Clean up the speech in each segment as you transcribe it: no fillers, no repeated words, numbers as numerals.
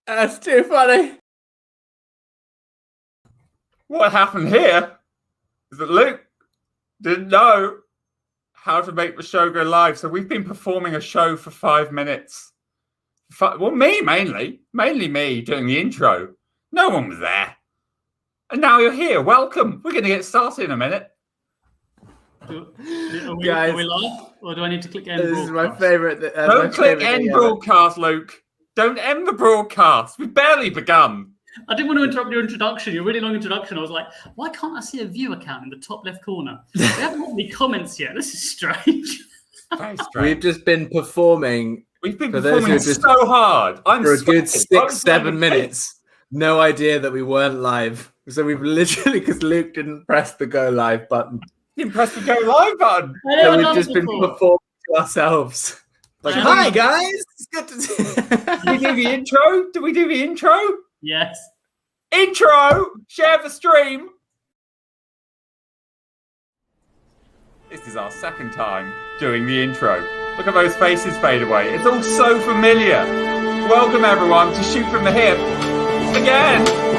That's too funny. What happened here is that Luke didn't know how to make the show go live. So we've been performing a show for 5 minutes. Well, me mainly me doing the intro. No one was there. And now you're here. Welcome. We're going to get started in a minute. Are we live? Or do I need to click end This broadcast? is my favourite. Don't click end broadcast, Luke. Don't end the broadcast. We've barely begun. I didn't want to interrupt your introduction, your really long introduction. I was like, why can't I see a viewer count in the top left corner? They haven't got any comments yet. This is strange. Very strange. We've just been performing. We've been performing so hard. For a good 6-7 minutes. No idea that we weren't live. So we've literally, because Luke didn't press the go live button. He didn't press the go live button. So we've just been performing to ourselves. Like, hi guys, it's good to see. Did we do the intro? Did we do the intro? Yes. Intro! Share the stream! This is our second time doing the intro. Look at those faces fade away. It's all so familiar. Welcome everyone to Shoot From The Hip. Again!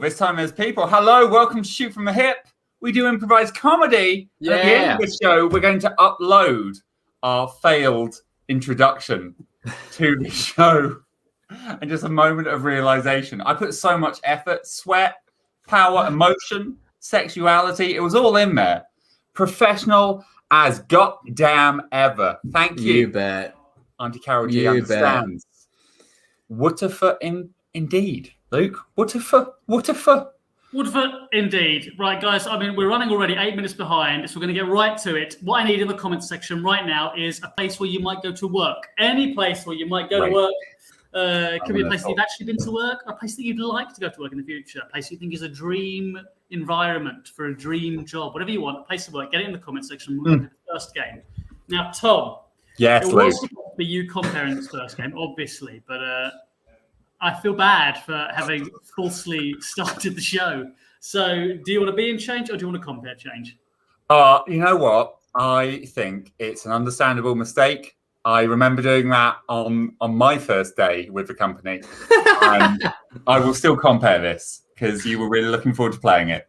This time there's people. Hello, welcome to Shoot From The Hip. We do improvised comedy. Yeah. At the end of the show, we're going to upload our failed introduction to the show. And just a moment of realization. I put so much effort, sweat, power, emotion, sexuality. It was all in there. Professional as goddamn ever. Thank you. You bet. Auntie Carol G understands. Wooterfer indeed. Luke, Wooterfer. Woodford, indeed. Right, guys, I mean, we're running already 8 minutes behind, so we're going to get right to it. What I need in the comments section right now is a place where you might go to work. Any place where you might go to work. It could be a place that you've actually been to work, or a place that you'd like to go to work in the future, a place you think is a dream environment for a dream job, whatever you want, a place to work. Get it in the comments section. We'll look at the first game. Now, Tom. Yes, it was supposed to be you comparing this first game, obviously, but I feel bad for having falsely started the show. So do you want to be in change or do you want to compare change? You know what? I think it's an understandable mistake. I remember doing that on my first day with the company. And I will still compare this because you were really looking forward to playing it.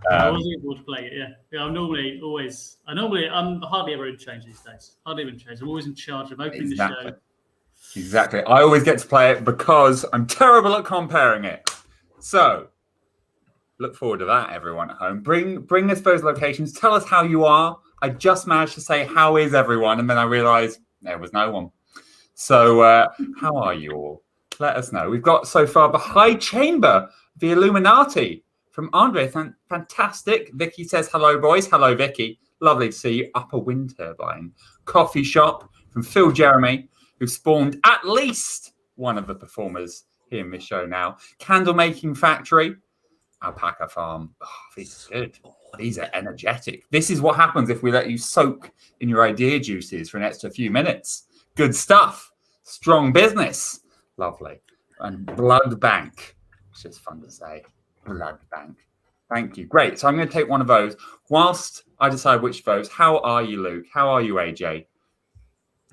I was looking forward to playing it, yeah. I'm hardly ever in change these days. Hardly even change. I'm always in charge of opening the show. Exactly. I always get to play it because I'm terrible at comparing it. So look forward to that, everyone at home. Bring us those locations. Tell us how you are. I just managed to say, how is everyone? And then I realized there was no one. So how are you all? Let us know. We've got so far the High Chamber, the Illuminati from Andre. Fantastic. Vicky says, hello, boys. Hello, Vicky. Lovely to see you. Upper Wind Turbine. Coffee Shop from Phil Jeremy, who spawned at least one of the performers here in this show now. Candle Making Factory, Alpaca Farm. Oh, these are good. These are energetic. This is what happens if we let you soak in your idea juices for an extra few minutes. Good stuff. Strong business. Lovely. And Blood Bank. It's just fun to say. Blood Bank. Thank you. Great. So I'm going to take one of those. Whilst I decide which of those, how are you, Luke? How are you, AJ?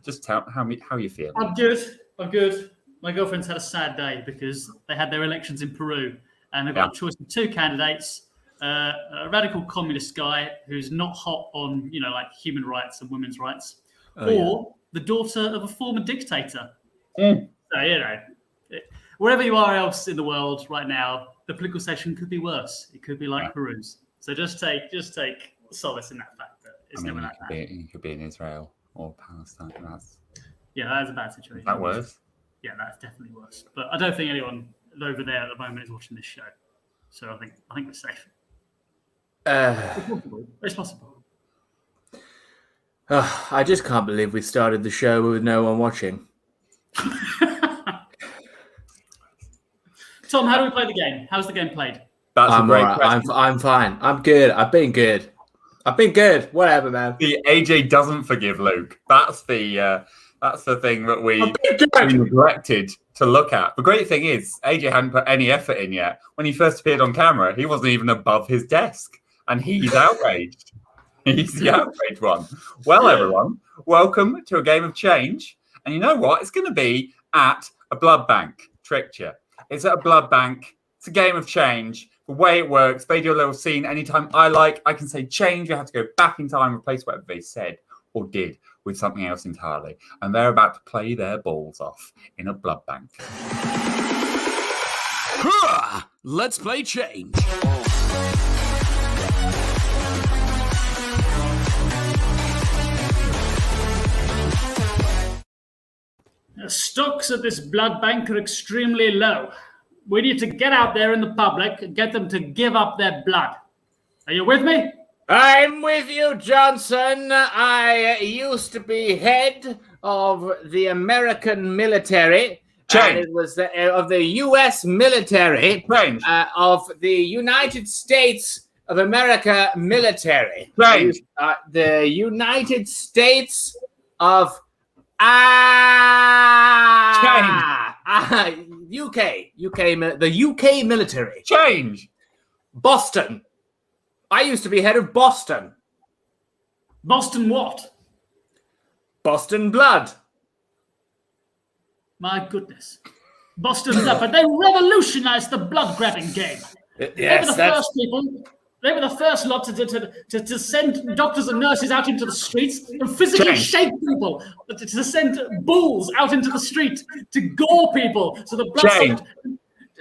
Just tell how you feel. I'm good. My girlfriend's had a sad day because they had their elections in Peru and they've got a choice of two candidates. a radical communist guy who's not hot on, like human rights and women's rights, or the daughter of a former dictator. So, wherever you are else in the world right now, the political session could be worse. It could be like Peru's. So just take solace in that fact that it's never that bad. You could be in Israel or Palestine. That's a bad situation. That worse? Yeah, that's definitely worse. But I don't think anyone over there at the moment is watching this show. So I think we're safe. It's possible. I just can't believe we started the show with no one watching. Tom, how do we play the game? How's the game played? That's a great question. I'm fine. I'm good. I've been good. Whatever, man. The AJ doesn't forgive Luke. That's the thing that we neglected to look at. The great thing is, AJ hadn't put any effort in yet. When he first appeared on camera, he wasn't even above his desk, and he's outraged. He's the outraged one. Well, everyone, welcome to a game of change. And you know what? It's going to be at a blood bank. Tricked you. It's at a blood bank. It's a game of change. The way it works, they do a little scene. Anytime I can say change. You have to go back in time, replace whatever they said or did with something else entirely. And they're about to play their balls off in a blood bank. Let's play change. The stocks at this blood bank are extremely low. We need to get out there in the public and get them to give up their blood. Are you with me? I'm with you, Johnson. I used to be head of the American military. And it was of the U.S. military. Of the United States of America military. The United States of UK, the UK military. Change. Boston. I used to be head of Boston. Boston what? Boston Blood. My goodness. Boston Blood, but they revolutionized the blood grabbing game. Yes, They were the first lot to send doctors and nurses out into the streets and physically shake people, to send bulls out into the street to gore people. So the blood.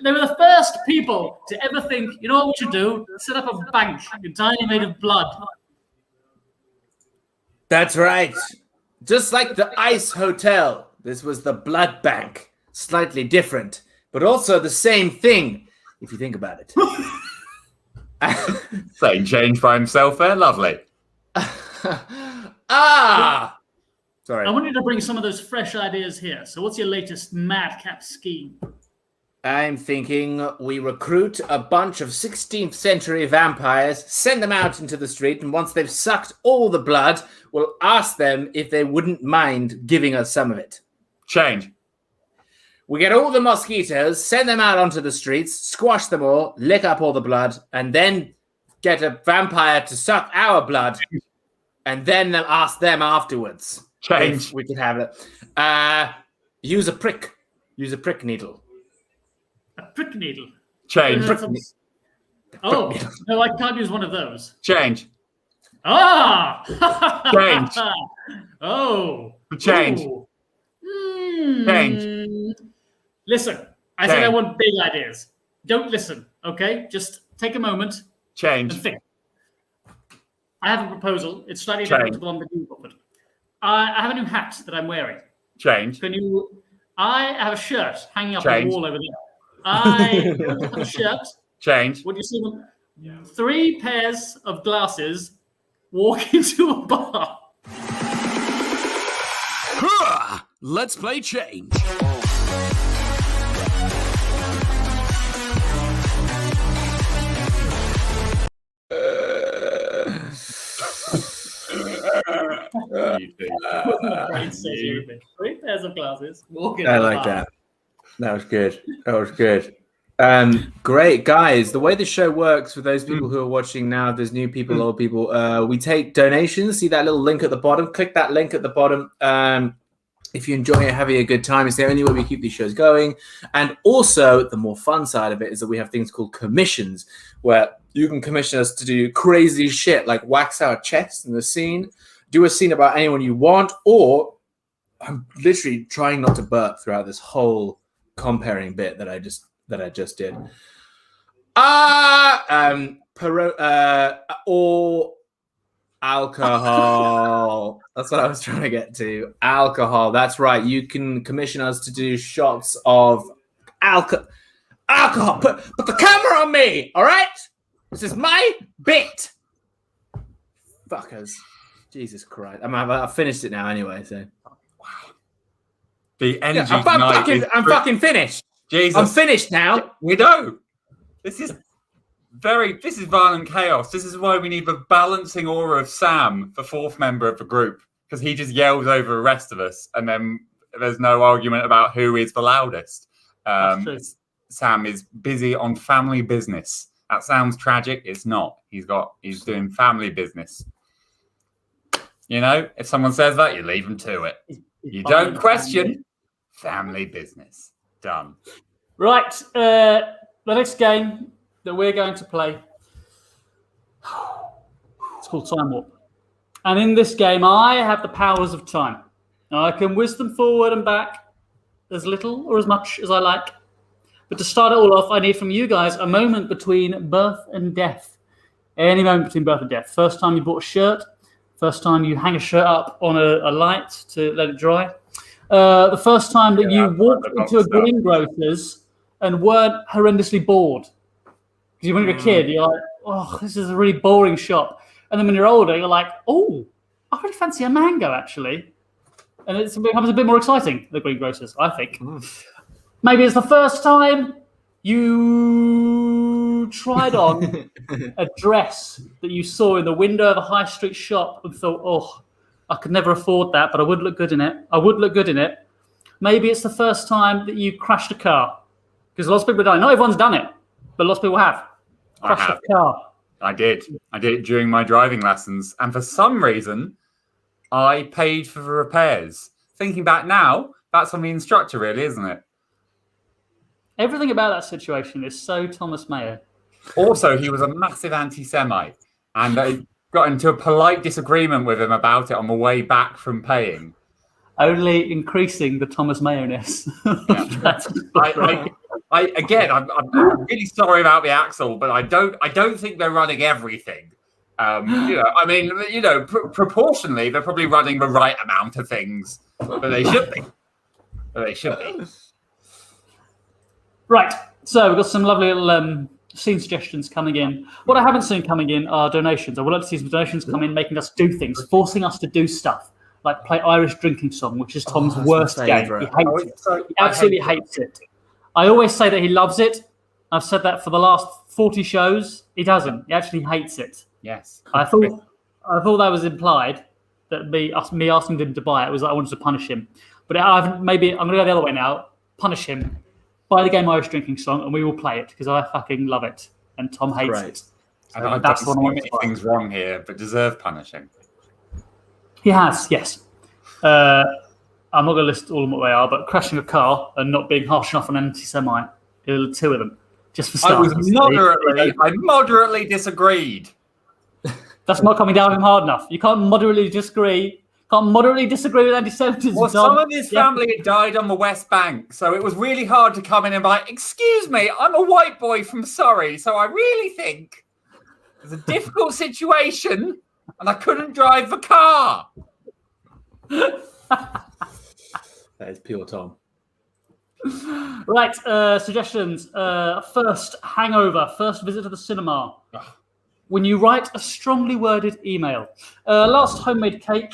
They were the first people to ever think, you know what we should do? Set up a bank entirely made of blood. That's right. Just like the Ice Hotel, this was the blood bank. Slightly different, but also the same thing, if you think about it. Saying change by himself there, lovely. Sorry. I want you to bring some of those fresh ideas here. So what's your latest madcap scheme? I'm thinking we recruit a bunch of 16th century vampires, send them out into the street, and once they've sucked all the blood, we'll ask them if they wouldn't mind giving us some of it. Change. We get all the mosquitoes, send them out onto the streets, squash them all, lick up all the blood, and then get a vampire to suck our blood, and then ask them afterwards. Change. If we could have it. Use a prick needle. A prick needle? Change. No, I can't use one of those. Change. Change. Change. Change. Listen, I said I want big ideas. Don't listen, okay? Just take a moment. Change. And think. I have a proposal. It's slightly different to the one that you offered. I have a new hat that I'm wearing. Change. I have a shirt hanging up on the wall over there. I have a shirt. Change. What do you see? 3 pairs of glasses walk into a bar. Let's play change. Three pairs of glasses walking. I like that. That was good. Great, guys. The way the show works for those people who are watching now, there's new people, old people. We take donations. See that little link at the bottom? Click that link at the bottom. If you enjoy it, having a good time, it's the only way we keep these shows going. And also, the more fun side of it is that we have things called commissions, where you can commission us to do crazy shit like wax our chests in the scene, do a scene about anyone you want, or I'm literally trying not to burp throughout this whole comparing bit that I just did. Or alcohol. That's what I was trying to get to. Alcohol. That's right. You can commission us to do shots of alcohol. Put the camera on me. All right. This is my bit. Fuckers. Jesus Christ. I've finished it now anyway. So. The energy. I'm fucking finished. Jesus. I'm finished now. We know. This is violent chaos. This is why we need the balancing aura of Sam, the fourth member of the group, because he just yells over the rest of us, and then there's no argument about who is the loudest. Sam is busy on family business. That sounds tragic. It's not. He's doing family business. You know, if someone says that, you leave them to it. You don't question family business. Done. Right. The next game that we're going to play, it's called Time Warp. And in this game, I have the powers of time. Now, I can whiz them forward and back as little or as much as I like. But to start it all off, I need from you guys a moment between birth and death. Any moment between birth and death. First time you bought a shirt. First time you hang a shirt up on a light to let it dry. The first time that you walked into a greengrocer's and weren't horrendously bored. Because when you're a kid, you're like, oh, this is a really boring shop. And then when you're older, you're like, oh, I really fancy a mango, actually. And it becomes a bit more exciting, the greengrocers, I think. Maybe it's the first time you tried on a dress that you saw in the window of a high street shop and thought, oh, I could never afford that, but I would look good in it. Maybe it's the first time that you crashed a car. Because lots of people don't. Not everyone's done it, but lots of people have. Crashed a car. I did it during my driving lessons. And for some reason, I paid for the repairs. Thinking back now, that's on the instructor, really, isn't it? Everything about that situation is so Thomas Mayer. Also, he was a massive anti-Semite. And I got into a polite disagreement with him about it on the way back from paying. Only increasing the Thomas Mayer-ness. Yeah. I'm really sorry about the Axle, but I don't think they're running everything. Proportionally, they're probably running the right amount of things, but they should be. Right. So we've got some lovely little scene suggestions coming in. What I haven't seen coming in are donations. I would like to see some donations come in, making us do things, forcing us to do stuff. Like play Irish Drinking Song, which is Tom's worst game. He hates it. He absolutely hates it. I always say that he loves it. I've said that for the last 40 shows. He doesn't. He actually hates it. Yes. I thought that was implied, that me asking him to buy it was that I wanted to punish him. But I'm going to go the other way now. Punish him. Buy the game Irish Drinking Song, and we will play it because I fucking love it, and Tom hates it. So that's the one I want. Things wrong here, but deserve punishing. He has, yes. I'm not going to list all of what they are, but crashing a car and not being harsh enough on an anti-Semite. Two of them, just for starters. I moderately disagreed. That's not coming down him hard enough. You can't moderately disagree. With anti-Semitism. Well, some of his family had died on the West Bank, so it was really hard to come in and be like, excuse me, I'm a white boy from Surrey, so I really think it's a difficult situation and I couldn't drive the car. That is pure Tom. Right, suggestions. First, hangover. First visit to the cinema. When you write a strongly worded email. Last homemade cake.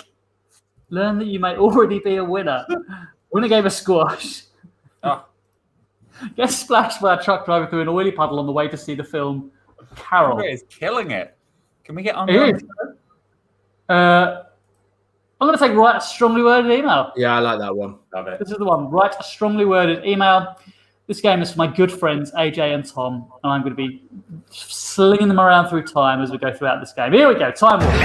Learn that you may already be a winner. Win a game of squash. Get splashed by a truck driver through an oily puddle on the way to see the film Carol. He is killing it. Can we get on? I'm going to take write a strongly worded email. Yeah, I like that one. Love it. This is the one. Write a strongly worded email. This game is for my good friends AJ and Tom, and I'm going to be slinging them around through time as we go throughout this game. Here we go. Time Warp.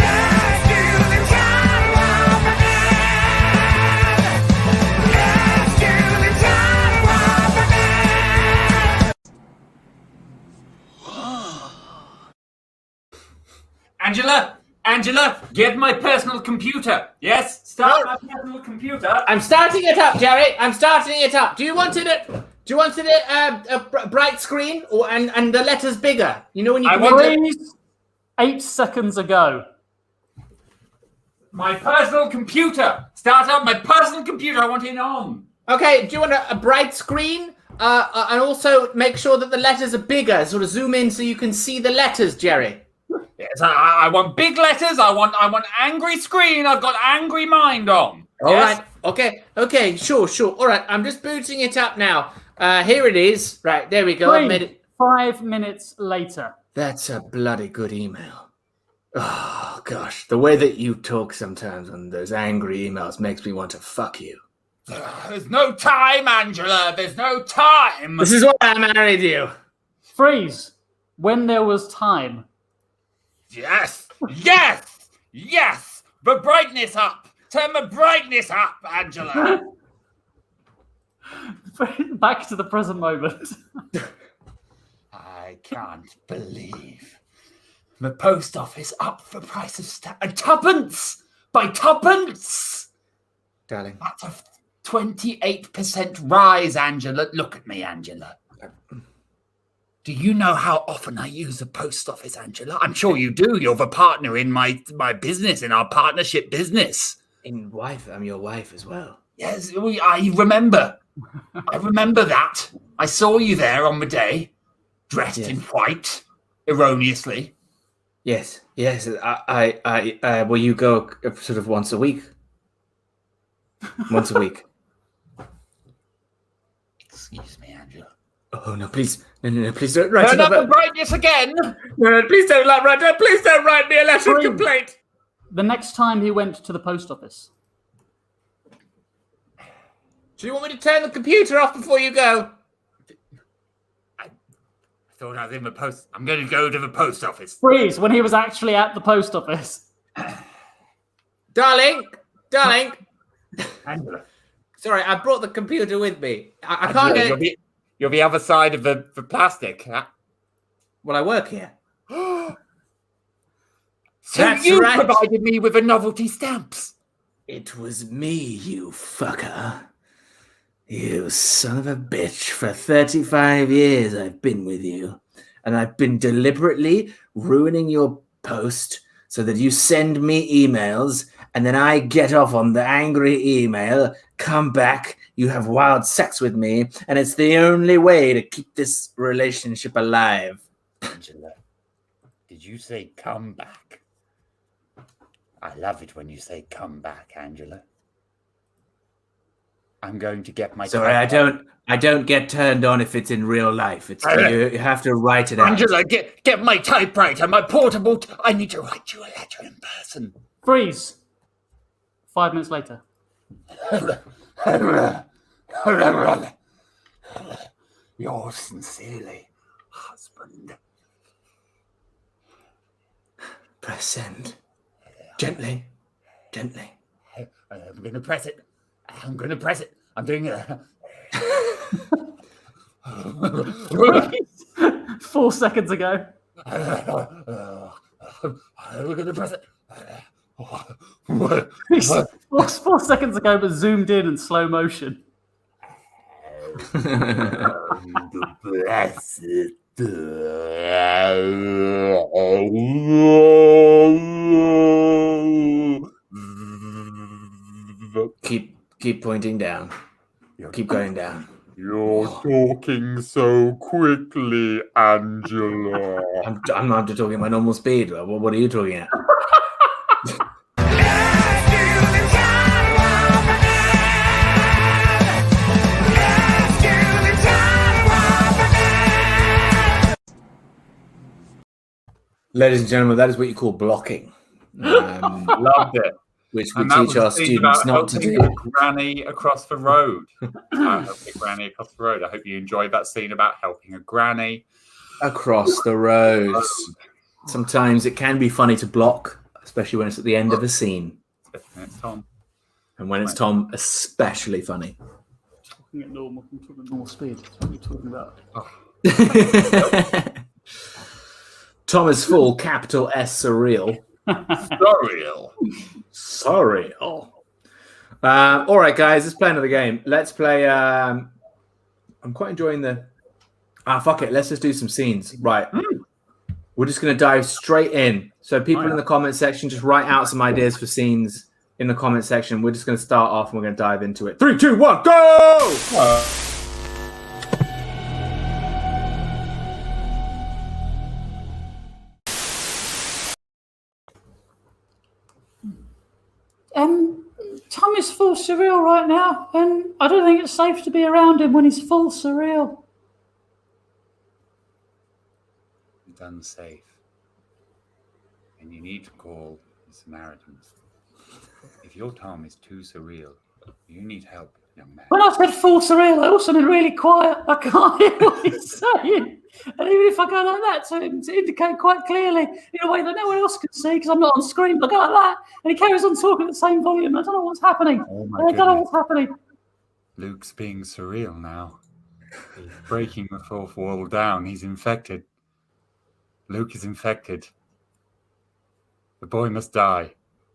Angela, get my personal computer. Yes, start my personal computer. I'm starting it up, Jerry. I'm starting it up. Do you want it a bright screen and the letters bigger? You know when you can 8 seconds ago. My personal computer. Start up my personal computer. I want it on. Okay, do you want a bright screen? And also make sure that the letters are bigger. Sort of zoom in so you can see the letters, Jerry. Yes, I want big letters. I want angry screen. I've got angry mind on. All right. Okay. Sure. All right. I'm just booting it up now. Here it is. Right. There we go. I've made it. 5 minutes later. That's a bloody good email. Oh gosh, the way that you talk sometimes on those angry emails makes me want to fuck you. There's no time, Angela. There's no time. This is why I married you. Freeze. When there was time. Yes. The brightness up. Turn the brightness up, Angela. Back to the present moment. I can't believe the post office up the price of tuppence by tuppence. Darling. That's a 28% rise, Angela. Look at me, Angela. Do you know how often I use the post office, Angela? I'm sure you do. You're the partner in my business, in our partnership business. I'm your wife as well. Yes, I remember. I remember that. I saw you there on the day, dressed in white, erroneously. Yes. I will you go sort of once a week? Once a week. Excuse me, Angela. Oh no! Please, no! Please don't write Turn up the brightness again. No! Please don't Please don't write me a letter of complaint. The next time he went to the post office. Do you want me to turn the computer off before you go? I thought I was in the post. I'm going to go to the post office. Freeze. When he was actually at the post office. Darling. Angela. Sorry, I brought the computer with me. I can't get it. You're the other side of the plastic. Huh? Well, I work here. So That's you right. provided me with the novelty stamps. It was me, you fucker. You son of a bitch. For 35 years I've been with you. And I've been deliberately ruining your post so that you send me emails and then I get off on the angry email, come back, you have wild sex with me, and it's the only way to keep this relationship alive. Angela, did you say come back? I love it when you say come back, Angela. I'm going to get my... Sorry, I don't get turned on if it's in real life. It's you have to write it out. Angela, get my typewriter, my portable... I need to write you a letter in person. Freeze. 5 minutes later. Yours sincerely, husband. Press send. Gently. I'm going to press it. I'm doing it. 4 seconds ago. We're going to press it. 4 seconds ago, but zoomed in slow motion. Bless it. Keep pointing down. Keep going down. You're talking so quickly, Angela. I'm not talking my normal speed. What are you talking at? Ladies and gentlemen, that is what you call blocking. Loved it. Which we teach our students not to do. Granny across the road. Helping Granny across the road. I hope you enjoyed that scene about helping a granny across the road. Sometimes it can be funny to block, especially when it's at the end of a scene. Especially when it's Tom. And when it's Tom, especially funny. Talking at normal speed. That's what you're talking about. Tom is full, capital S, surreal. Surreal. All right, guys, let's play another game. Let's play. I'm quite enjoying the. Fuck it. Let's just do some scenes. Right. We're just going to dive straight in. So, people in the comment section, just write out some ideas for scenes in the comment section. We're just going to start off and we're going to dive into it. 3, 2, 1, go! Tom is full surreal right now, and I don't think it's safe to be around him when he's full surreal. It's unsafe. And you need to call the Samaritans. If your Tom is too surreal, you need help, young man. When I said full surreal, I also been really quiet. I can't hear what he's saying. And even if I go like that to him to indicate quite clearly in a way that no one else can see because I'm not on screen, but I go like that, and he carries on talking at the same volume. I don't know what's happening. I don't know what's happening. Luke's being surreal now. He's breaking the fourth wall down. He's infected. Luke is infected. The boy must die.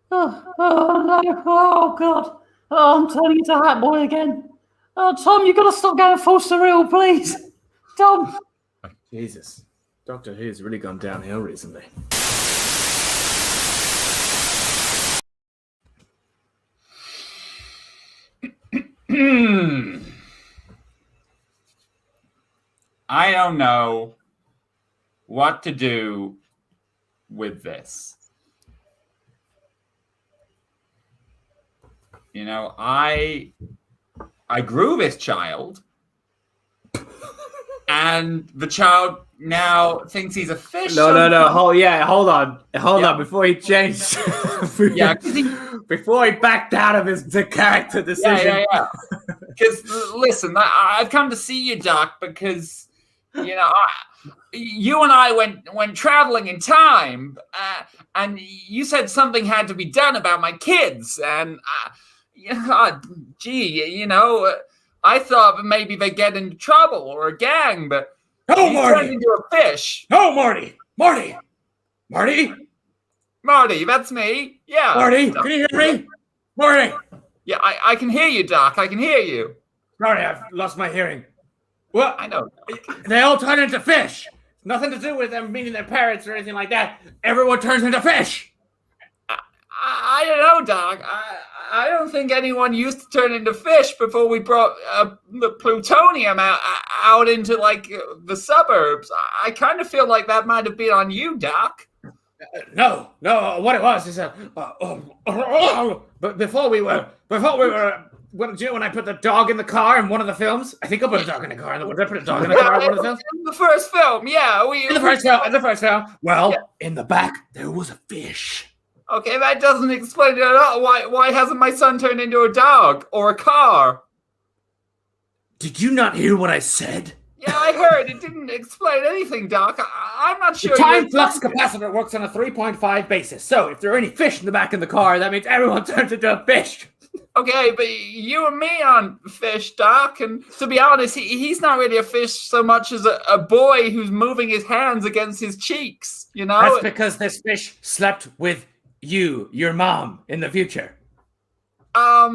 Oh no. Oh, God. Oh, I'm turning into Hat Boy again. Oh, Tom, you've got to stop going full surreal, please. Tom. Jesus. Doctor Who's really gone downhill recently. I don't know what to do with this. You know, I grew this child, and the child now thinks he's a fish. No. Hold on. Before he changed, before he backed out of his character decision. Yeah. Because listen, I've come to see you, Doc, because you know you and I went traveling in time, and you said something had to be done about my kids, and I thought maybe they get into trouble or a gang, but No, he Marty! turned into a fish. No, Marty! Marty, that's me. Yeah. Marty, can you hear me? Marty! Yeah, I can hear you, Doc. I can hear you. Sorry, I've lost my hearing. Well, I know. they all turn into fish. Nothing to do with them meeting their parents or anything like that. Everyone turns into fish. I don't know, Doc. I don't think anyone used to turn into fish before we brought the plutonium out into like the suburbs. I kind of feel like that might have been on you, Doc. No. What it was is but before we were. What, do you know when I put the dog in the car in one of the films? I think I put a dog in the car. Did I put a dog in the car in one of the films? In the first film, yeah. In the first film. Well, in the back there was a fish. Okay, that doesn't explain it at all. Why hasn't my son turned into a dog or a car? Did you not hear what I said? Yeah, I heard. It didn't explain anything, Doc. I'm not sure. The time flux capacitor works on a 3.5 basis. So if there are any fish in the back of the car, that means everyone turns into a fish. Okay, but you and me aren't fish, Doc. And to be honest, he's not really a fish so much as a boy who's moving his hands against his cheeks, you know? That's because this fish slept with your mom, in the future. I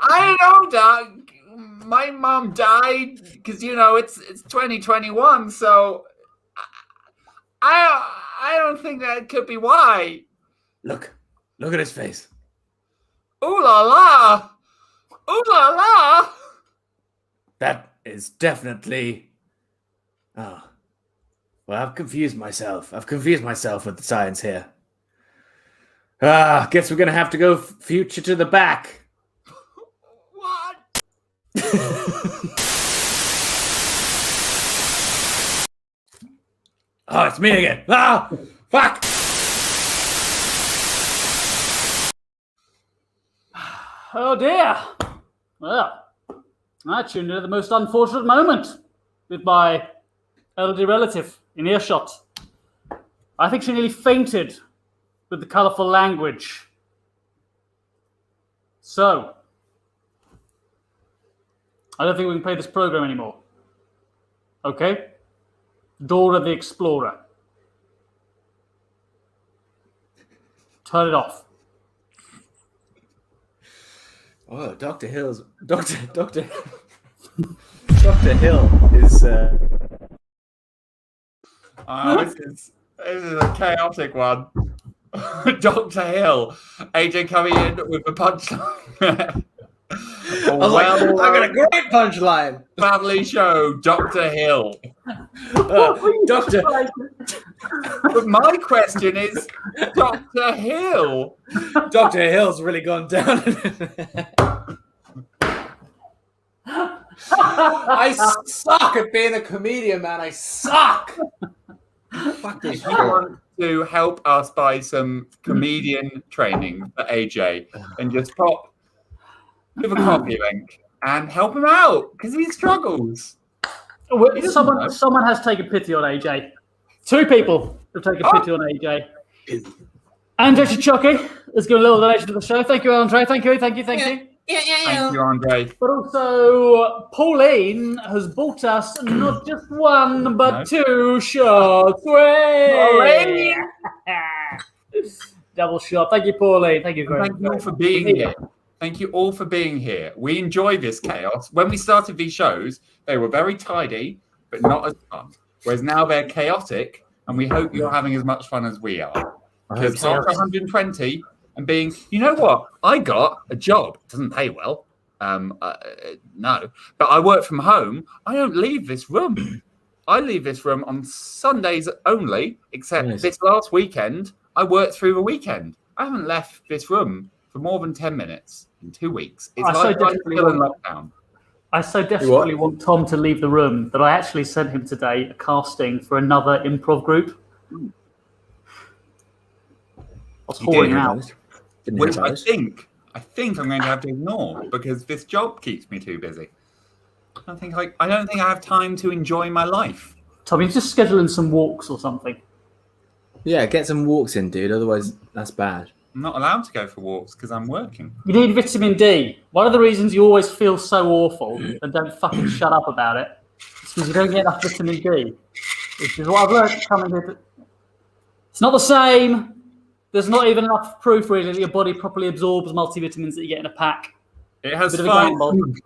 don't know, Doc. My mom died because, you know, it's 2021, so I don't think that could be why. Look at his face. Ooh la la! Ooh la la! That is definitely... Oh. Well, I've confused myself with the science here. Guess we're going to have to go future to the back. What? Oh, it's me again. Ah! Fuck! Oh dear. Well, I tuned in at the most unfortunate moment with my elderly relative in earshot. I think she nearly fainted with the colourful language. So, I don't think we can play this program anymore. Okay? Dora the Explorer. Turn it off. Oh, Dr. Hill is. This is a chaotic one. Dr. Hill, AJ coming in with a punchline. I got a great punchline. Family show, Dr. Hill. Doctor. But my question is, Dr. Hill. Dr. Hill's really gone down. I suck at being a comedian, man. I suck. Fuck this If you want to help us buy some comedian training for AJ, and just pop with a coffee link and help him out because he struggles. Someone has taken pity on AJ. 2 people have taken pity on AJ. Andre Chichoki has given a little donation to the show. Thank you, Andre. Thank you. Thank you, Andre. But also, Pauline has bought us not just 1 but 2 shots. Pauline! Double shot. Thank you, Pauline. Thank you very much. Thank you all for being here. Thank you all for being here. We enjoy this chaos. When we started these shows, they were very tidy, but not as fun. Whereas now they're chaotic, and we hope you're having as much fun as we are. Because after 120 and being, you know what? I got a job. It doesn't pay well. No. But I work from home. I don't leave this room. I leave this room on Sundays only, except this last weekend, I worked through the weekend. I haven't left this room for more than 10 minutes in 2 weeks. It's like I'm still in lockdown. I so desperately want Tom to leave the room that I actually sent him today a casting for another improv group. I was hoarding him out. Which I think I'm going to have to ignore because this job keeps me too busy. I don't think I have time to enjoy my life. Tom, you just schedule in some walks or something. Yeah, get some walks in, dude. Otherwise, that's bad. I'm not allowed to go for walks because I'm working. You need vitamin D. One of the reasons you always feel so awful and don't fucking shut up about it is because you don't get enough vitamin D. Which is what I've learned coming here. It's not the same. There's not even enough proof really that your body properly absorbs multivitamins that you get in a pack. It has 5 oog.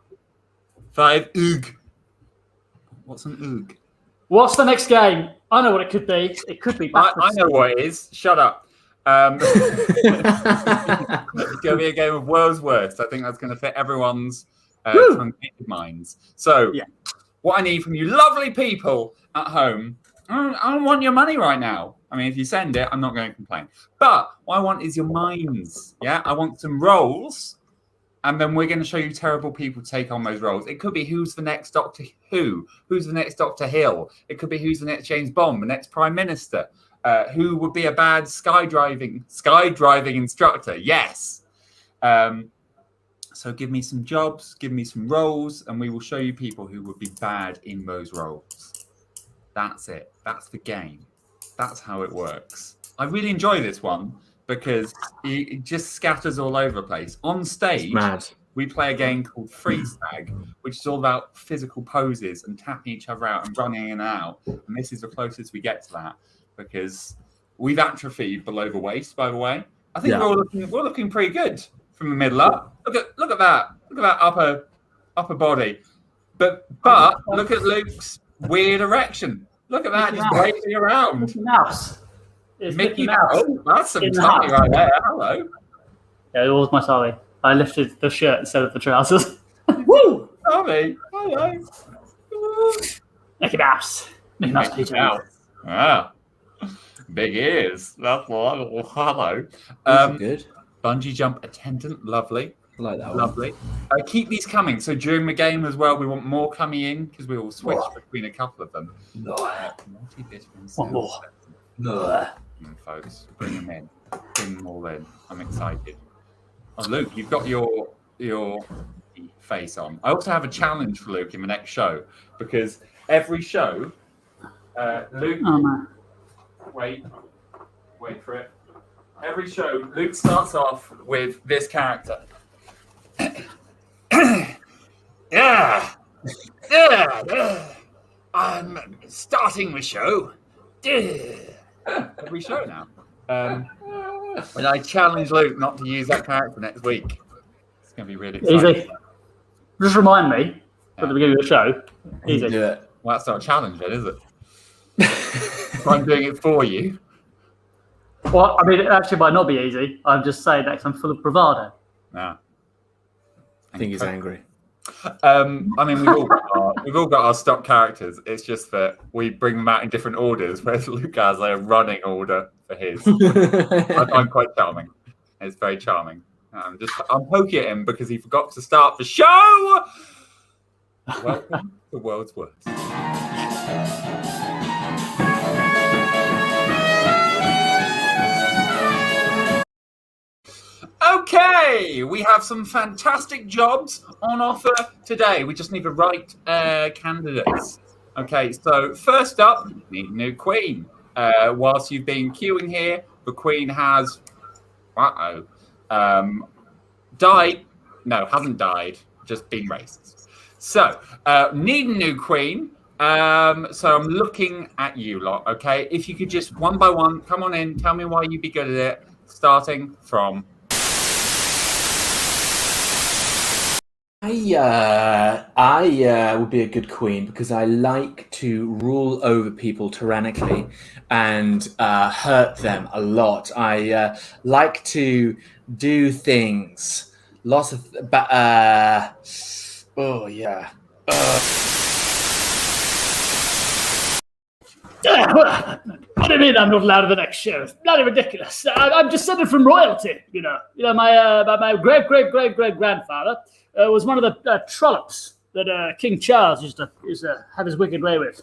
What's an oog? What's the next game? I know what it could be. It could be I know what it is. Shut up. It's going to be a game of World's Worst. I think that's going to fit everyone's truncated minds. So, what I need from you lovely people at home, I don't want your money right now. I mean, if you send it, I'm not going to complain. But what I want is your minds. Yeah, I want some roles. And then we're going to show you terrible people take on those roles. It could be who's the next Doctor Who, who's the next Dr. Hill. It could be who's the next James Bond, the next Prime Minister. Who would be a bad skydiving instructor? Yes. So give me some jobs, give me some roles, and we will show you people who would be bad in those roles. That's it. That's the game. That's how it works. I really enjoy this one because it just scatters all over the place. On stage, we play a game called Freeze Tag, which is all about physical poses and tapping each other out and running in and out. And this is the closest we get to that. Because we've atrophied below the waist, by the way. I think we're looking pretty good from the middle up. Look at that. Look at that upper body. But look at Luke's weird erection. Look at that, just waving around. Mickey Mouse. Mickey Mouse. Oh, that's some tummy right there. Hello. Yeah, it was my tummy. I lifted the shirt instead of the trousers. Woo! Tummy. Hello. Mickey Mouse. Mickey Mouse. Ah. Big ears. That's one. Oh, hello. Good. Bungee jump attendant. Lovely. I like that Lovely. Keep these coming. So during the game as well, we want more coming in because we will switch between a couple of them. One more. Folks, bring them in. Bring them all in. I'm excited. Oh, Luke, you've got your face on. I also have a challenge for Luke in the next show because every show, Luke. Oh, man. Wait for it. Every show, Luke starts off with this character. Yeah. I'm starting the show. Every show now. when I challenge Luke not to use that character next week. It's going to be really exciting. Easy. Just remind me at the beginning of the show. Easy. Do it. Well, that's not a challenge then, is it? If I'm doing it for you. Well, I mean, it actually might not be easy. I'm just saying that 'cause I'm full of bravado. No. I think he's angry. I mean, we've all got our stock characters. It's just that we bring them out in different orders, whereas Luke has a running order for his. I find quite charming. It's very charming. I'm poking at him because he forgot to start the show. Welcome to the world's worst. Okay, we have some fantastic jobs on offer today. We just need the right candidates. Okay, so first up, need a new queen. Whilst you've been queuing here, the queen has, died. No, hasn't died, just been racist. So, need a new queen. So I'm looking at you lot, okay? If you could just one by one, come on in, tell me why you'd be good at it, starting from... I would be a good queen because I like to rule over people tyrannically and hurt them a lot. I like to do things. Lots of... oh, yeah. What do you mean I'm not allowed to the next show? It's bloody ridiculous. I'm descended from royalty, you know. My great-great-great-great-grandfather was one of the trollops that King Charles used to have his wicked way with.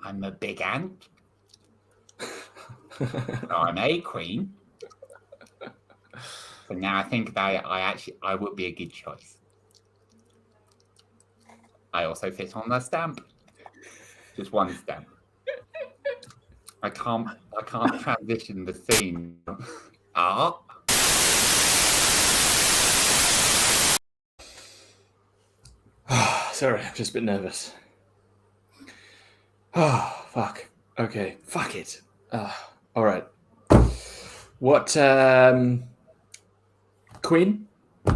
I'm a big ant. I'm a queen. But now I think about it, I would be a good choice. I also fit on the stamp. Just one stamp. I can't transition the theme. Art. Sorry, I'm just a bit nervous. Oh, fuck. Okay, fuck it. All right. What, Queen?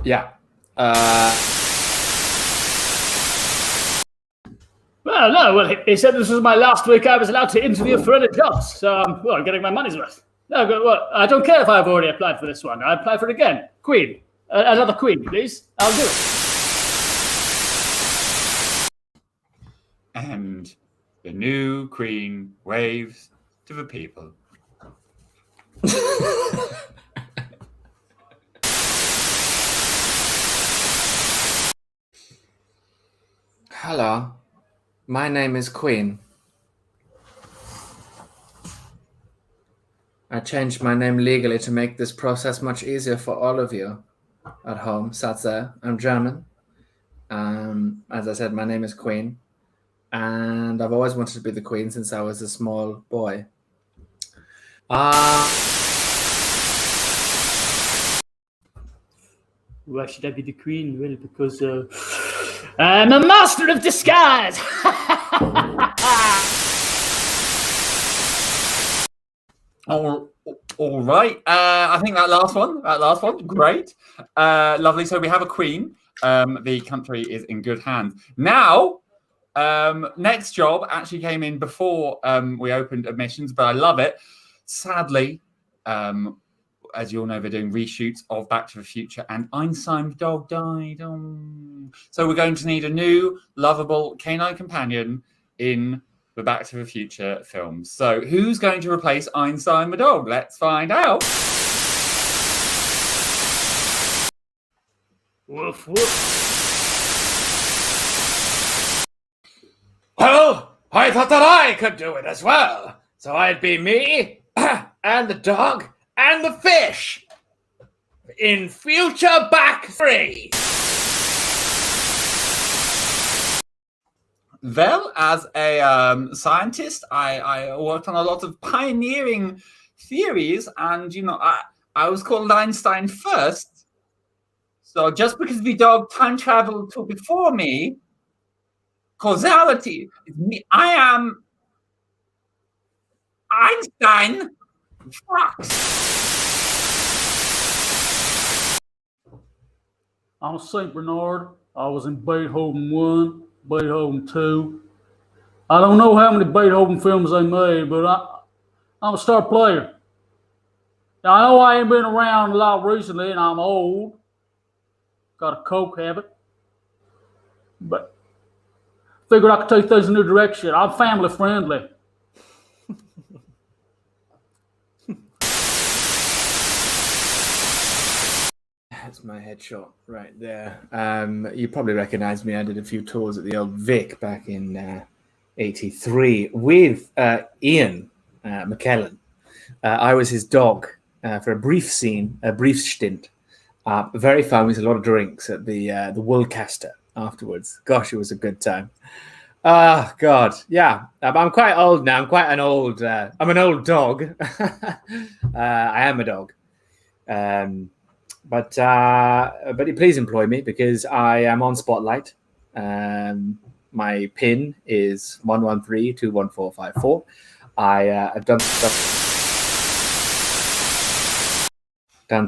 Yeah. Well, no. Well, he said this was my last week I was allowed to interview for any jobs. So I'm getting my money's worth. No, well, I don't care if I've already applied for this one. I apply for it again. Queen. Another queen, please. I'll do it. And the new queen waves to the people. Hello. My name is Queen. I changed my name legally to make this process much easier for all of you at home. Satze. I'm German. As I said, my name is Queen. And I've always wanted to be the queen since I was a small boy. Why should I be the queen? Well, because I'm a master of disguise. All right. I think that last one, great. Lovely. So we have a queen. The country is in good hands. Now, next job actually came in before we opened admissions, but I love it. Sadly, as you all know, they're doing reshoots of Back to the Future, and Einstein's dog died. So we're going to need a new, lovable canine companion in the Back to the Future films. So who's going to replace Einstein the dog? Let's find out. Woof, woof. Well, I thought that I could do it as well. So I'd be me, and the dog, and the fish in Future Back 3. Well, as a scientist, I worked on a lot of pioneering theories, and I was called Einstein first. So just because the dog time traveled to before me Causality. I am Einstein. Fuck. I'm a St. Bernard. I was in Beethoven 1, Beethoven 2. I don't know how many Beethoven films they made, but I'm a star player. Now, I know I ain't been around a lot recently, and I'm old. Got a coke habit. But figured I could take things in a new direction. I'm family friendly. That's my headshot right there. You probably recognize me. I did a few tours at the old Vic back in '83 with Ian McKellen. I was his dog for a brief stint. Very fun with a lot of drinks at the Worldcaster afterwards. Gosh, it was a good time. Oh, God. Yeah. I'm quite old now. I'm an old dog. I am a dog. But please employ me because I am on Spotlight. My PIN is 113-21454. I've done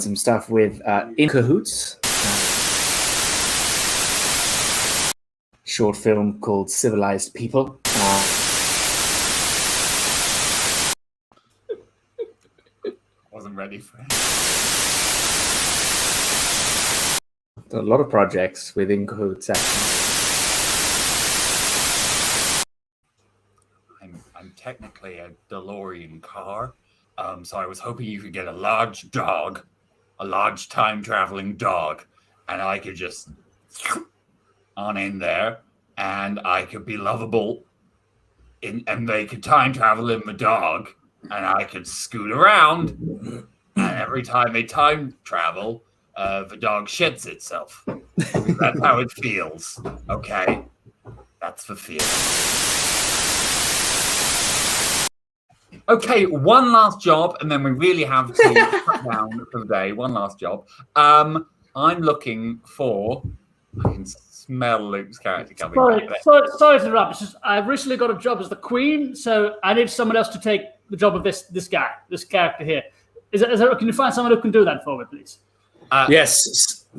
some stuff with In Cahoots. Short film called Civilized People. Wasn't ready for it. A lot of projects within Cahoots, actually. I'm technically a DeLorean car, so I was hoping you could get a large dog, a large time-traveling dog, and I could just on in there, and I could be lovable, and they could time travel in the dog, and I could scoot around, and every time they time travel, the dog shits itself. That's how it feels. Okay, that's the feeling. Okay, one last job, and then we really have to cut down for the day. One last job. I'm looking for. I can smell Luke's character coming back. Sorry to interrupt. It's just, I've recently got a job as the Queen, so I need someone else to take the job of this character here. Can you find someone who can do that for me, please? Yes,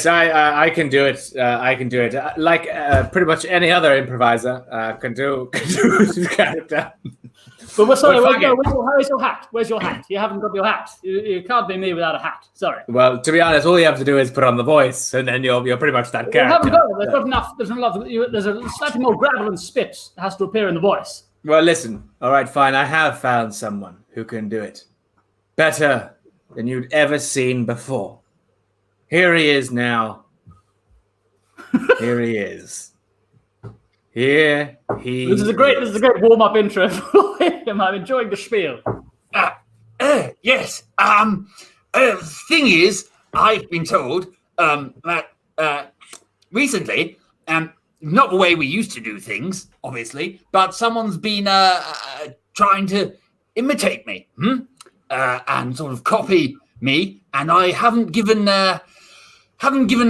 I can do it. I can do it. Like pretty much any other improviser can do this character. But where's your hat? Where's your hat? You haven't got your hat. You can't be me without a hat. Sorry. Well, to be honest, all you have to do is put on the voice, and then you're pretty much that character. You haven't got it. There's not enough. There's a slightly more gravel and spit that has to appear in the voice. Well, listen. All right, fine. I have found someone who can do it better than you'd ever seen before. Here he is now. Here he is. Here he This is a great warm-up intro for him. I'm enjoying the spiel. Yes. Thing is, I've been told that recently, not the way we used to do things, obviously, but someone's been trying to imitate me and sort of copy me, and I haven't given an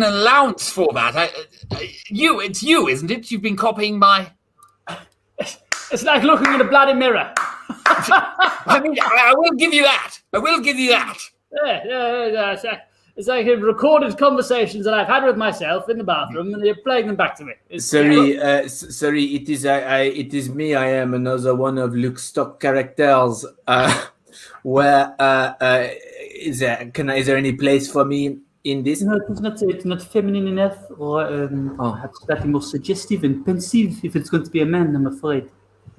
allowance for that. It's you, isn't it? You've been copying my. It's like looking in a bloody mirror. I mean, I will give you that. Yeah. It's like recorded conversations that I've had with myself in the bathroom, and you're playing them back to me. Sorry. It is me. I am another one of Luke's stock characters. Is there any place for me in this? No, it's not feminine enough, or perhaps slightly more suggestive and pensive. If it's going to be a man, I'm afraid.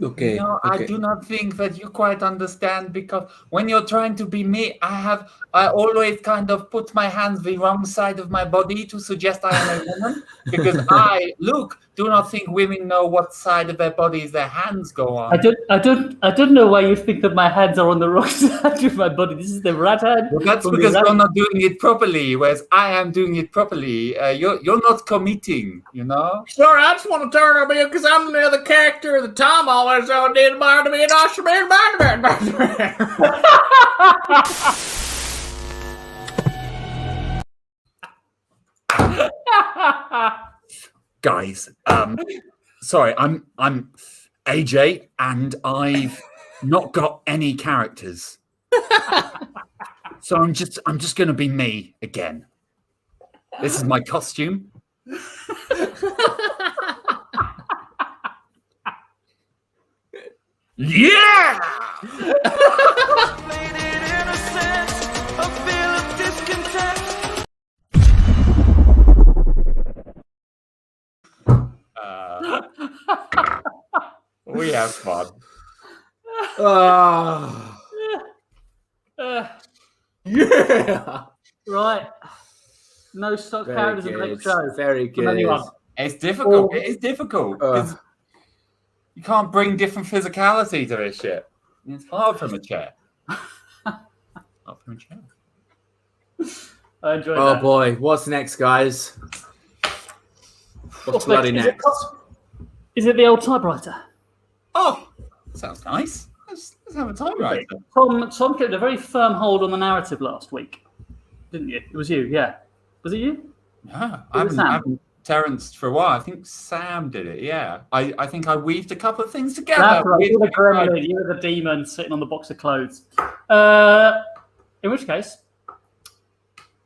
Okay. No, okay. I do not think that you quite understand, because when you're trying to be me, I always kind of put my hands the wrong side of my body to suggest I am a woman, because I, Luke, do not think women know what side of their bodies their hands go on. I don't know why you think that my hands are on the wrong side of my body. This is the right hand. Well, that's because you're not doing it properly, whereas I am doing it properly. You're not committing, you know? Sorry, I just want to turn on you because I'm the other character that Tom always did mind me and I should be Guys, sorry, I'm AJ, and I've not got any characters. So I'm just going to be me again. This is my costume. Yeah! We have fun. Yeah. Right. No stock characters in the next show. Very good. It's difficult. It is difficult because you can't bring different physicality to this shit. It's hard from a chair. Hard from a chair. I enjoyed that. Oh boy, what's next, guys? What's bloody next? Is it the old typewriter? Oh, sounds nice. Let's have a typewriter. Tom kept a very firm hold on the narrative last week, didn't you? It was you, yeah. Was it you? Yeah, I haven't Terence for a while. I think Sam did it. Yeah, I think I weaved a couple of things together. That's right. You're the gremlin. You're the demon sitting on the box of clothes. In which case,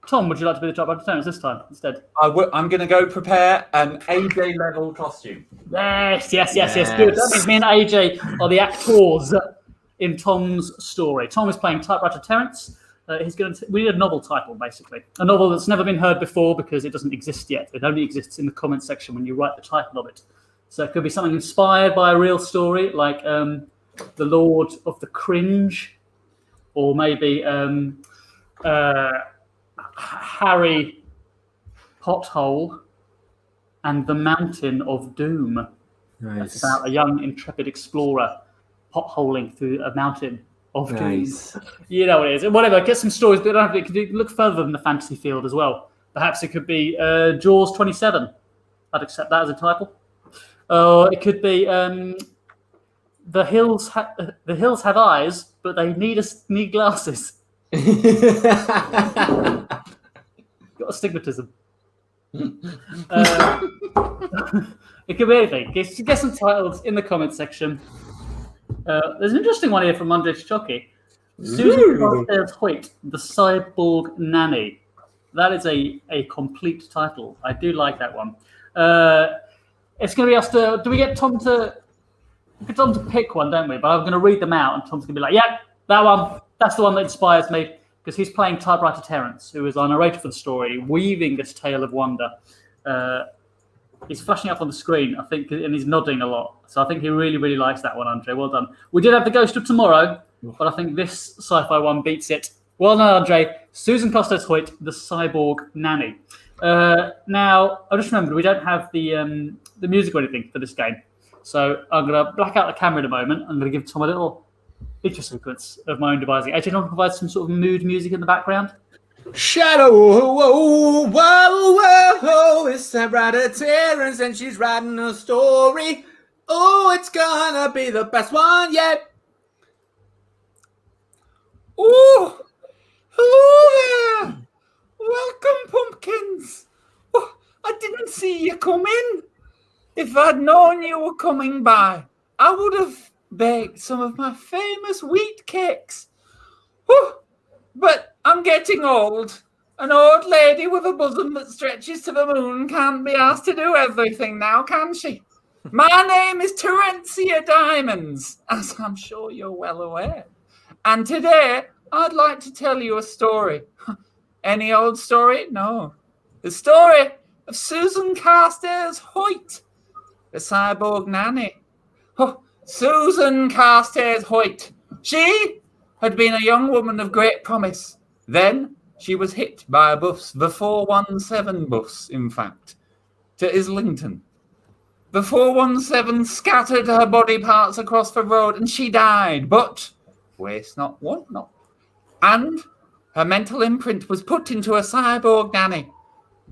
Tom, would you like to be the typewriter Terence this time instead? I'm going to go prepare an AJ level costume. Yes. Good. That means me and AJ are the actors in Tom's story. Tom is playing typewriter Terence. We need a novel title, basically. A novel that's never been heard before because it doesn't exist yet. It only exists in the comment section when you write the title of it. So it could be something inspired by a real story, like The Lord of the Cringe, or maybe Harry Pothole and the Mountain of Doom. Nice. It's about a young, intrepid explorer potholing through a mountain of doom. You know what it is. Whatever, get some stories, but it could look further than the fantasy field as well. Perhaps it could be Jaws 27. I'd accept that as a title. It could be The Hills Have Eyes, but they need glasses. Got astigmatism. It could be anything. Get some titles in the comment section. There's an interesting one here from Andre Chocky. Susan Carstairs Hoyt, the Cyborg Nanny. That is a complete title. I do like that one. It's going to be us to. Do we get Tom to pick one, don't we? But I'm going to read them out, and Tom's going to be like, "Yeah, that one. That's the one that inspires me." Because he's playing typewriter Terence, who is our narrator for the story, weaving this tale of wonder. He's flashing up on the screen, I think, and he's nodding a lot. So I think he really, really likes that one, Andre. Well done. We did have the Ghost of Tomorrow, but I think this sci-fi one beats it. Well done, Andre. Susan Carstairs Hoyt, the Cyborg Nanny. Now, I just remembered we don't have the music or anything for this game. So I'm going to black out the camera in a moment. I'm going to give Tom a little intro sequence of my own devising. AJ, do you want to provide some sort of mood music in the background? Shadow, whoa, it's typewriter Terence and she's writing a story. Oh, it's gonna be the best one yet. Oh, hello there. Welcome, pumpkins. Oh, I didn't see you come in. If I'd known you were coming by, I would have baked some of my famous wheat cakes. Oh, but I'm getting old. An old lady with a bosom that stretches to the moon can't be asked to do everything now, can she? My name is Terencia Diamonds, as I'm sure you're well aware. And today, I'd like to tell you a story. Any old story? No. The story of Susan Carstairs Hoyt, the cyborg nanny. Oh, Susan Carstairs Hoyt. She had been a young woman of great promise. Then she was hit by a bus, the 417 bus, in fact, to Islington. The 417 scattered her body parts across the road and she died, but waste not, want not. And her mental imprint was put into a cyborg nanny.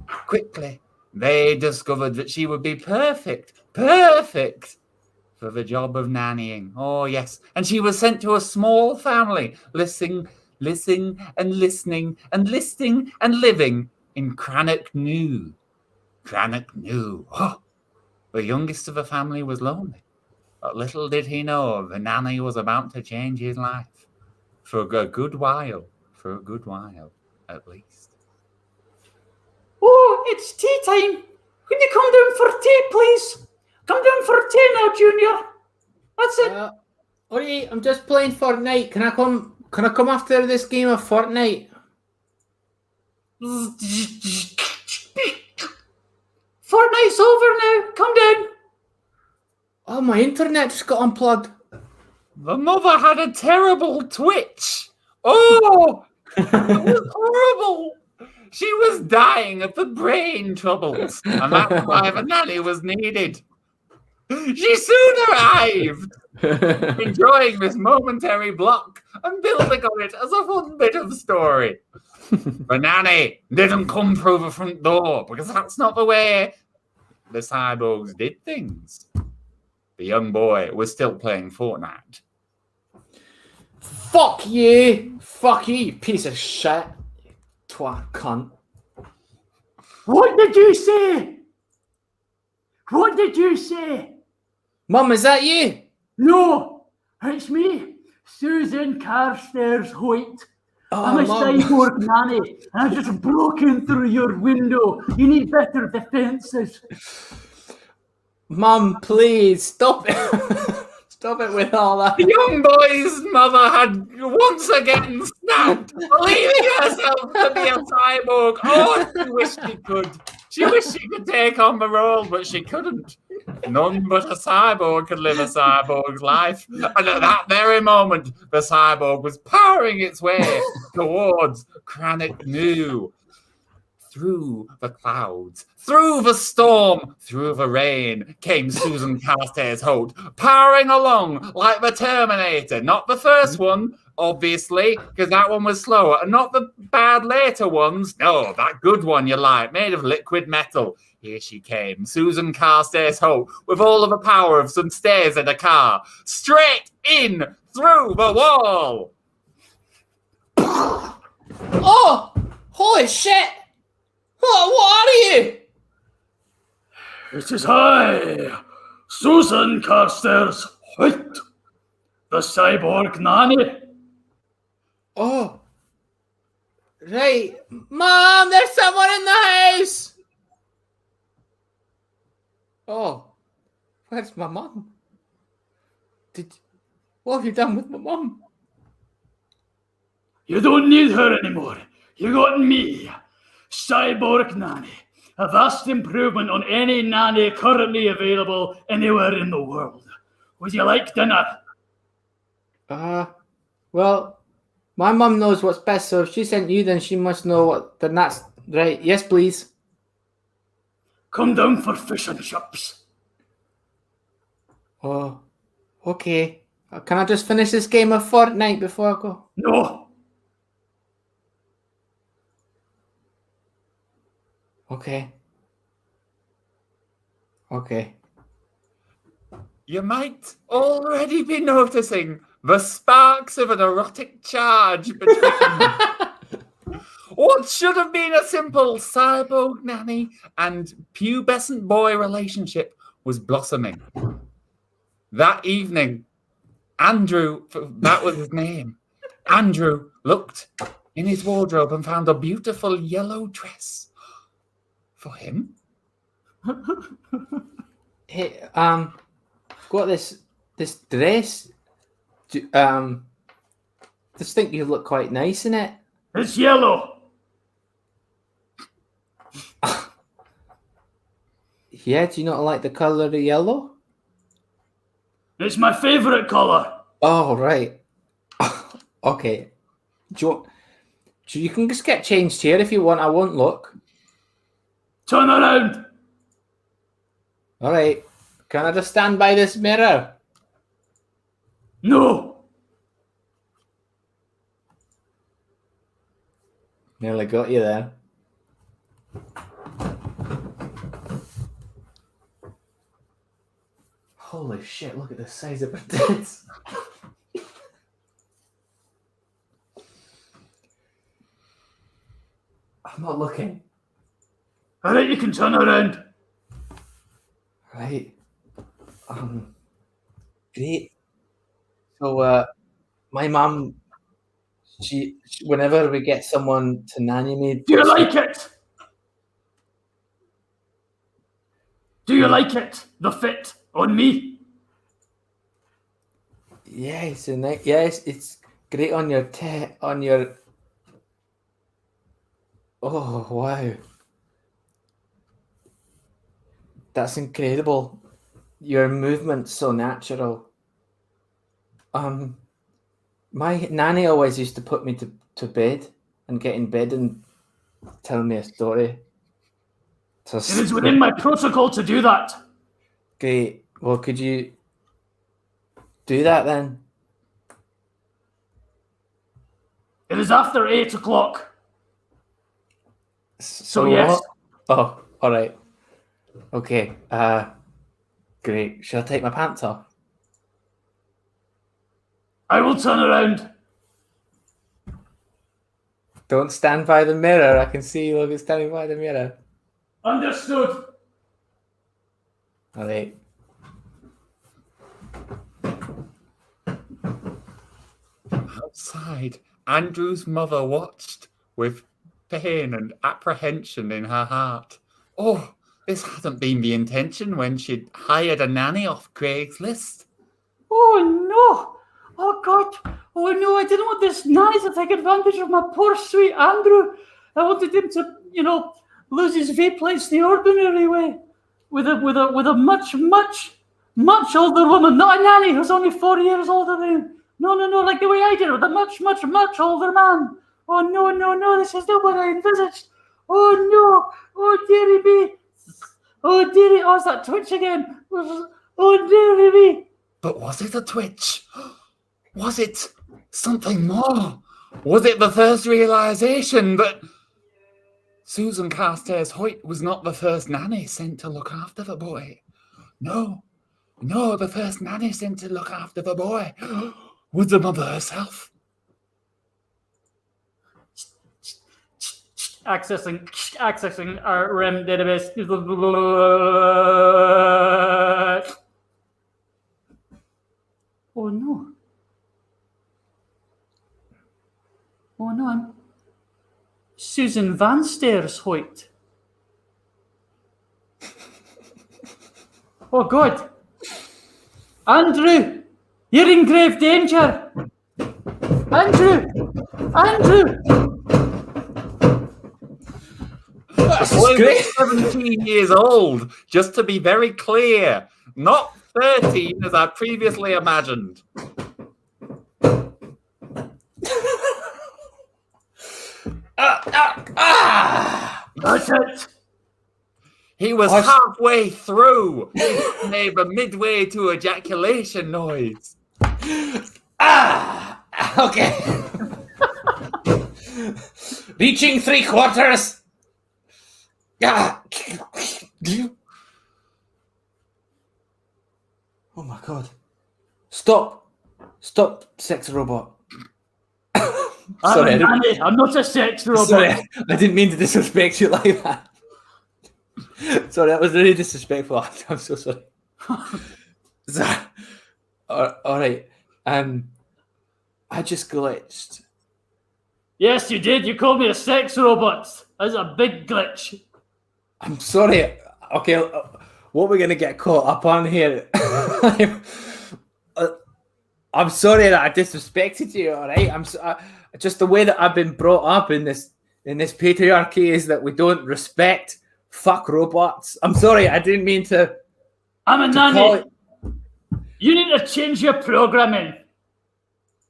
Quickly, they discovered that she would be perfect for the job of nannying. Oh, yes. And she was sent to a small family, listening and listening and listing and living in Crannock New. Oh, The youngest of the family was lonely. But little did he know the nanny was about to change his life. For a good while. At least. Oh, it's tea time. Can you come down for tea, please? Come down for tea now, Junior. That's it. What are you? I'm just playing Fortnite. Can I come after this game of Fortnite? Fortnite's over now. Come down. Oh, my internet just got unplugged. The mother had a terrible twitch. Oh, it was horrible. She was dying of the brain troubles, and that's why the nanny was needed. She soon arrived, enjoying this momentary block and building on it as a fun bit of story. The nanny didn't come through the front door because that's not the way the cyborgs did things. The young boy was still playing Fortnite. Fuck you, you piece of shit. Twat cunt. What did you say? What did you say? Mum, is that you? No, it's me, Susan Carstairs Hoyt. I'm a Mum. cyborg nanny, and I've just broken through your window. You need better defenses. Mum, please, stop it. Stop it with all that. The young boy's mother had once again snapped, believing herself to be a cyborg. Oh, she wished she could. She wished she could take on the role, but she couldn't. None but a cyborg could live a cyborg's life. And at that very moment, the cyborg was powering its way towards Crannock New. Through the clouds, through the storm, through the rain, came Susan Carstairs Holt, powering along like the Terminator. Not the first one, obviously, because that one was slower, and not the bad later ones. No, that good one you like, made of liquid metal. Here she came, Susan Carstairs Holt, with all of the power of some stairs in a car, straight in through the wall. Oh, holy shit! What are you? It is I, Susan Carstairs Hoyt, the cyborg nanny. Oh, right, Mom. There's someone in the house. Oh, where's my mum? What have you done with my mum? You don't need her anymore. You got me, cyborg nanny. A vast improvement on any nanny currently available anywhere in the world. Would you like dinner? Well, my mum knows what's best, so if she sent you, then she must know what. Then that's right. Yes, please. Come down for fish and chips. Oh, okay. Can I just finish this game of Fortnite before I go? No. Okay. Okay. You might already be noticing the sparks of an erotic charge between what should have been a simple cyborg nanny and pubescent boy relationship was blossoming. That evening, Andrew, that was his name, Andrew looked in his wardrobe and found a beautiful yellow dress for him. Hey, got this dress. Just think you look quite nice in it. It's yellow. Yeah, do you not like the colour of yellow? It's my favorite color. Oh, right. Okay. You can just get changed here if you want. I won't look. Turn around. All right. Can I just stand by this mirror? No. Nearly got you there. Holy shit, look at the size of her tits. I'm not looking. All right, you can turn around. Right. Great. So, my mum, she whenever we get someone to nanny me, Do you like it? Do you like it? The fit on me? Yes, and yes, it's great on your on your. Oh wow, that's incredible. Your movement's so natural. My nanny always used to put me to bed and get in bed and tell me a story. So It is within my protocol to do that. great. Well, could you do that then? It is after 8 o'clock. So yes. what? Oh, all right. Okay. Great. Shall I take my pants off? I will turn around. Don't stand by the mirror. I can see you look standing by the mirror. Understood. All right. Outside, Andrew's mother watched with pain and apprehension in her heart. Oh, this hadn't been the intention when she'd hired a nanny off Craigslist. Oh no! Oh God! Oh no! I didn't want this nanny to take advantage of my poor sweet Andrew. I wanted him to, lose his vape lights the ordinary way, with a much older woman, not a nanny who's only 4 years older than him. No, like the way I did it, with a much older man. Oh no! This is not what I envisaged. Oh no! Oh dearie me! Oh dearie! Oh, it's that twitch again. Oh dearie me! But was it a twitch? Was it something more? Was it the first realization that Susan Carstairs Hoyt was not the first nanny sent to look after the boy? No, the first nanny sent to look after the boy was the mother herself. Accessing our REM database. Oh no. I'm Susan Van Stairs Hoyt. Oh God. Andrew, you're in grave danger. Andrew. Boy was 17 years old, just to be very clear, not 13 as I previously imagined. That's it. He was halfway through. He made a midway to ejaculation noise. Okay. Reaching 3/4. Oh my God. Stop, sex robot. Sorry, I'm not a sex robot. Sorry, I didn't mean to disrespect you like that. Sorry, that was really disrespectful. I'm so sorry. All right. I just glitched. Yes, you did. You called me a sex robot. That's a big glitch. I'm sorry. Okay, what we're gonna get caught up on here? I'm sorry that I disrespected you. All right, just the way that I've been brought up in this patriarchy is that we don't respect fuck robots. I'm sorry, I didn't mean to. I'm a nanny. You need to change your programming.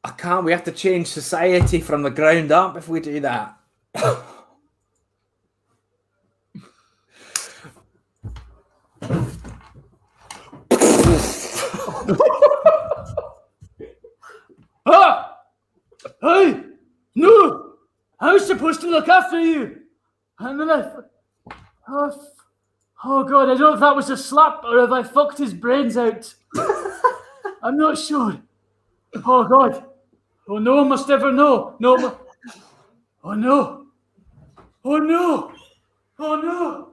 I can't. We have to change society from the ground up if we do that. Hey! No! I was supposed to look after you. And then oh God, I don't know if that was a slap or if I fucked his brains out. I'm not sure. Oh God. Oh, no one must ever know. No. Oh no. Oh no. Oh no.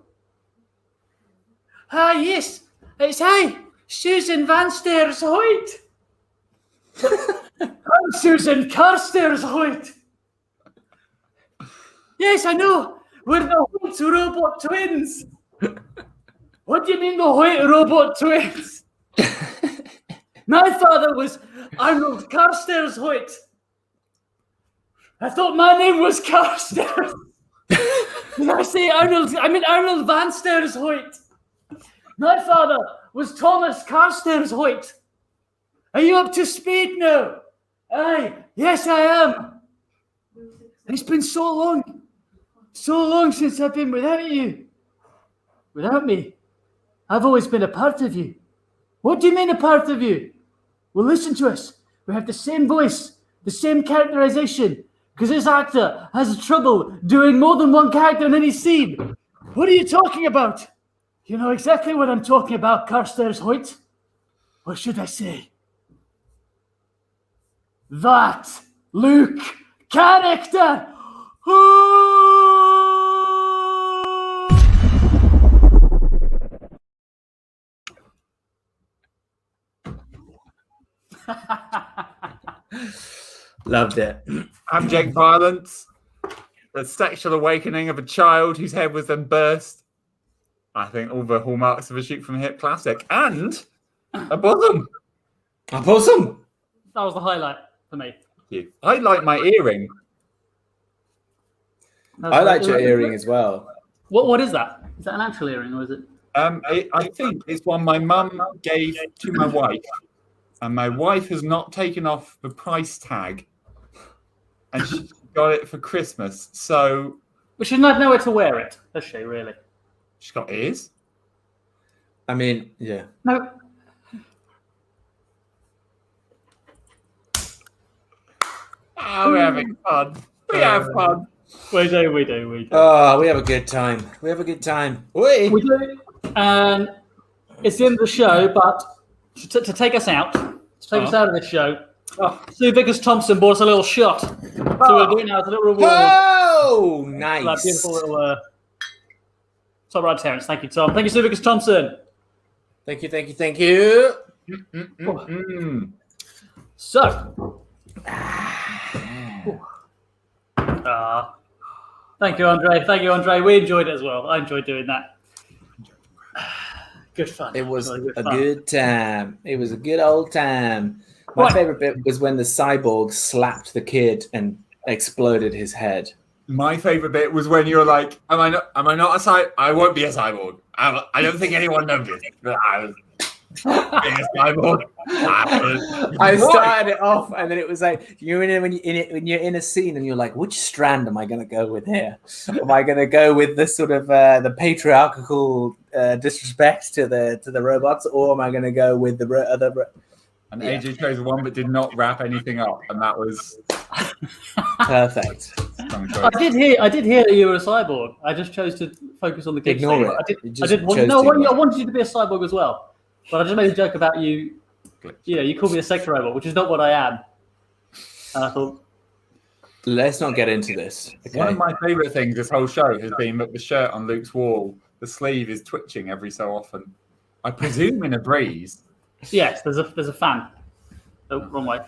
Ah, yes. It's I, Susan Vanstairs Hoyt. I'm Susan Carstairs Hoyt. Yes, I know. We're the Hoyt robot twins. What do you mean the Hoyt robot twins? My father was Arnold Carstairs Hoyt. I thought my name was Carstairs. Did I say Arnold? I mean Arnold Vanstairs Hoyt. My father was Thomas Carstairs Hoyt. Are you up to speed now? Aye, yes I am. It's been so long since I've been without you. Without me. I've always been a part of you. What do you mean a part of you? Well, listen to us. We have the same voice, the same characterization, because this actor has trouble doing more than one character in any scene. What are you talking about? You know exactly what I'm talking about, Carstairs Hoyt. Or should I say, that Luke character. Loved it. Abject violence, the sexual awakening of a child whose head was then burst. I think all the hallmarks of a shoot from hip classic. And a bosom. A bosom. That was the highlight for me. I like my earring. I liked your earring as well. What is that? Is that an actual earring or is it? I think it's one my mum gave to my wife. And my wife has not taken off the price tag. And she got it for Christmas. So. But she's not nowhere to wear it, does she, really? She's got ears. I mean, yeah. No. Oh, we're having fun. We have fun. We do. Oh, we have a good time. We do. And it's the end of the show, but to take us out, us out of this show, Sue Vickers-Thompson bought us a little shot. So we'll do it now as a little reward. Oh, nice. That beautiful little top right, Terence. Thank you, Tom. Thank you, Sue Vickers-Thompson. Thank you. So. Thank you, Andre. We enjoyed it as well. I enjoyed doing that. Good fun. It was a good time. It was a good old time. My favorite bit was when the cyborg slapped the kid and exploded his head. My favorite bit was when you were like, "Am I not a cyborg? I won't be a cyborg. I don't think anyone knows this. But I was being a cyborg." I started it off, and then it was like when you're in a scene, and you're like, "Which strand am I going to go with here? Am I going to go with the sort of the patriarchal disrespect to the robots, or am I going to go with the other?" And AJ chose one but did not wrap anything up, and that was perfect. I did hear that you were a cyborg. I just chose to focus on the kids. Ignore it. I wanted you to be a cyborg as well, but I just made a joke about you. You know, you called me a sex robot, which is not what I am. And I thought, let's not get into this. Okay? One of my favourite things this whole show has been that the shirt on Luke's wall, the sleeve is twitching every so often. I presume in a breeze. Yes, there's a fan. Oh, wrong way.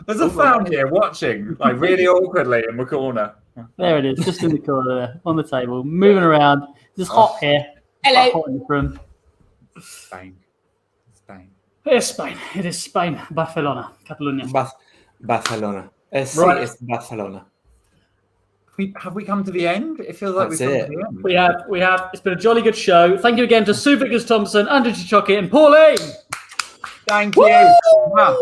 There's a fan here watching, like really awkwardly in the corner. There it is, just in the corner there, on the table, moving around. It's hot here. Hello. Hot in the room. Spain. It's Spain. It is Spain. Barcelona. Catalonia. Barcelona. Es Barcelona. Have we come to the end? It feels like we've come to the end. We have. It's been a jolly good show. Thank you again to Sue Vickers-Thompson, Andrew Chichoki, and Pauline. Thank you. Wow.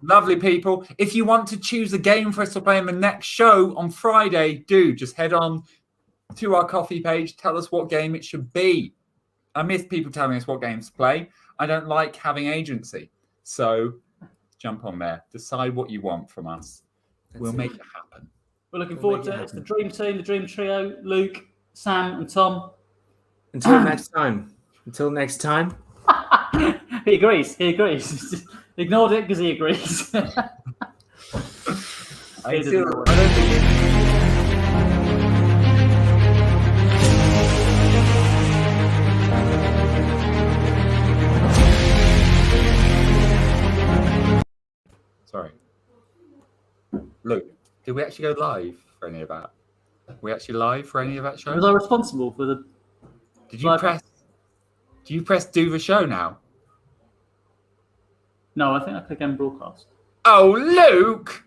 Lovely people. If you want to choose a game for us to play in the next show on Friday, do just head on to our coffee page. Tell us what game it should be. I miss people telling us what games to play. I don't like having agency. So jump on there. Decide what you want from us. We'll make it happen. We're looking forward to it. It's the Dream Team, the Dream Trio, Luke, Sam, and Tom. Until next time. He agrees. Ignored it because he agrees. I don't think Did we actually go live for any of that? Were we actually live for any of that show? Was I responsible for the? Did you press? Do you press do the show now? No, I think I click end broadcast. Oh, Luke!